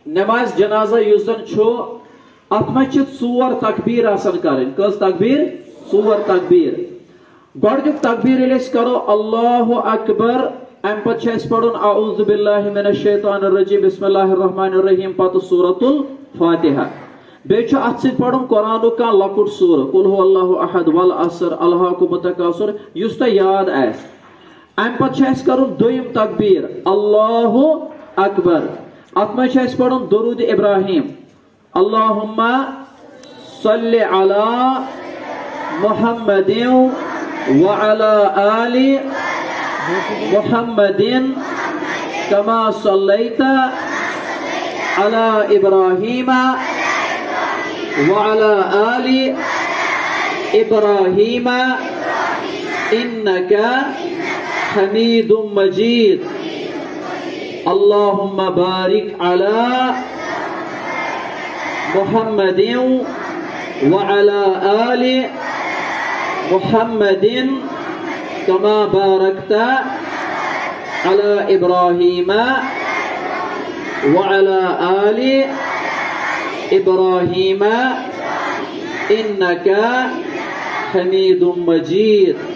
नमाज जनाजा युजन छो अतमच चोर तकबीर आसन करें कस तकबीर चोर तकबीर गोडुक तकबीर यदि करो अल्लाहु अकबर अम पे पढ़न अऊज़ु बिल्लाहि मिनश शैतानिर रजीम बिस्मिल्लाहिर रहमानिर रहीम पत सूरतुल फातिहा बे अत पढ़न कुरान का लकुट सूर कुल हु अल्लाहु अहद वल असर अलहाकुम तकासुर युस तो याद आस अम पे करुन दोयम तकबीर अल्लाहु अकबर अत मे पढ़न दुरूद इब्राहिम अल्लाहुम्मा सल्लि अला मुहम्मदिन व अला आलि मुहम्मदिन कमा सल्लैता अला इब्राहीम व अला आलि इब्राहीम इन्नका हमीदुम मजीद अल्लाहुम्मा बारिक अला मुहम्मदिन व अला आलि मुहम्मदिन कमा बारकता अला इब्राहीम व अला आलि इब्राहीम इन्नका हमीदुम मजीद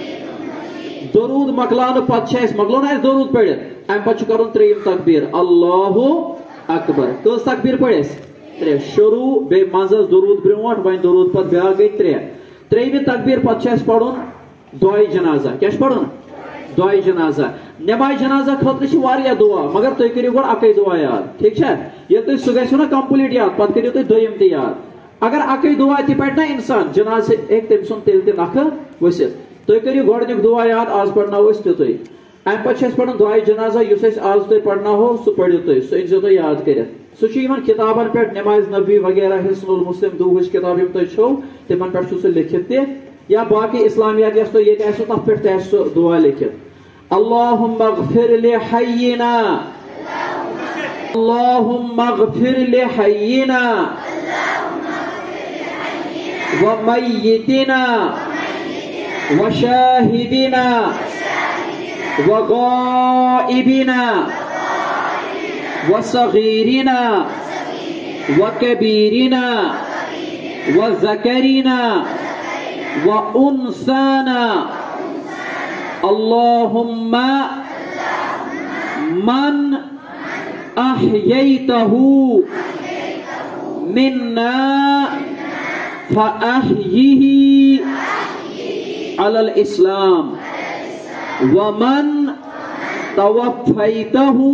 दरूद मकलान पे मकलो ना दरूद पढ़ अम पे कर त्रेम तकबीर अल्लाहु अकबर कस तकबीर पढ़ त्रे शुरू बे मजस दरूद ब्रोट वन दरूद पे ब्या गई त्रेम तकबीर पे पढ़न दुआई जनाजा क्या पढ़न दुआई जनाजा नमाज जनाजा खतर दुआ मगर तुम करो गो अक दुआ याद ठीक है ये तुम सह गो ना कंप्लीट याद पे करो तुम दोयम ते याद अगर अक दुआ तह पढ़ ना इंसान जनाज तम सुन तेल नख वसित तुम करो गोडनिक दुआ याद आज पढ़नो तुम अम पे पढ़न दुआई जनाजा आज तुम पढ़ना हो सह पढ़ो तुम सह तुम याद कर सह किताबन पे नमाज नबी वगैरह हिस्नुल मुस्लिम दूहच किताब तुम छो तिमन पे सह लिखित या बाकी इस्लामियात यस तो ये तथ पे दुआ लिखित अल्लाहुम्मा ग़फिर लि हय्यिना अल्लाहुम्मा ग़फिर लि हय्यिना व मय्यितिना व शाहिदिना व गाइबिना व सगीरिना व कबीरिना व ज़करिना व उन्साना अल्लाहुम्मा मन अह्यैतहु मिन्ना फअह्यिही अलल इस्लाम व मन तवफ़्फ़ैतहु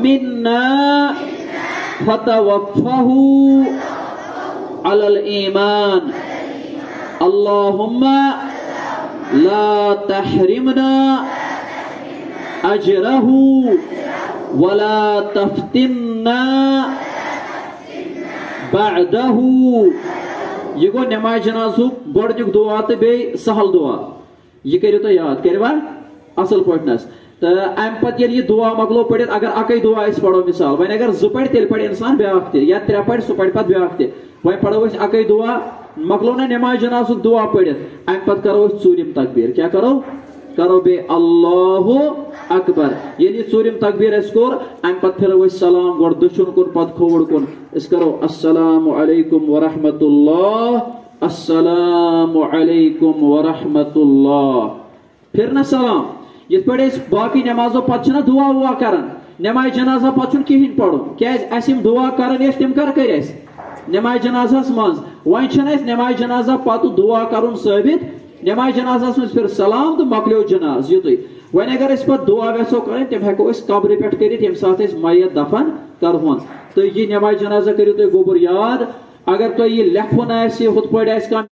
मिन्ना फतवफ़्फ़हु अलल ईमान अल्लाहुम्मा ला तहरिमना अजरहु वला तफ्तिन्ना बअदहु ये गो नमाज जनाजु गोडनिक दुआ तो बे सहल दुआ ये करो तो याद करवा असल पढ़नस तो अम पे ये दुआ मकलो पढ़ अगर अक दुआ पढ़ो मिसाल वन अगर जो पढ़ तेल पढ़ इंसान ब्याख या त्रे पढ़ सह पढ़ पे ब्याख वन पढ़ो अक दुआ मकलो ना नमाज जनाजुक दुआ पढ़ अम पे करो चूरिम तकबीर क्या करो करो बे अल्लाहु अकबर ये चूरिम तकबीर कोर अम पे फिर सलाम गोड दुशुन कुन पत खोड़ कुन करो अस्सलामु अलैकुम व रहमतुल्लाह अस्सलामु अलैकुम व रहमतुल्लाह फिर ना सलाम ये पे बाकी नमाजों पे दुआ वुआ कर नमाज जनाजा पे कहें पढ़ क्या दुआ कर तम कर नमाज जनाजा मज वन नमाज जनाजा पत दुआ कर साबित नमाज जनाजा फिर सलाम तो मकलो जनाज युत वन अगर पे दुआ वेसो कर तम हेको कब्र पे कर ये सात मैत दफन करहन तो ये नमाज जनाजा करो तुम गोबर याद अगर तुम यह लेखन हुत पे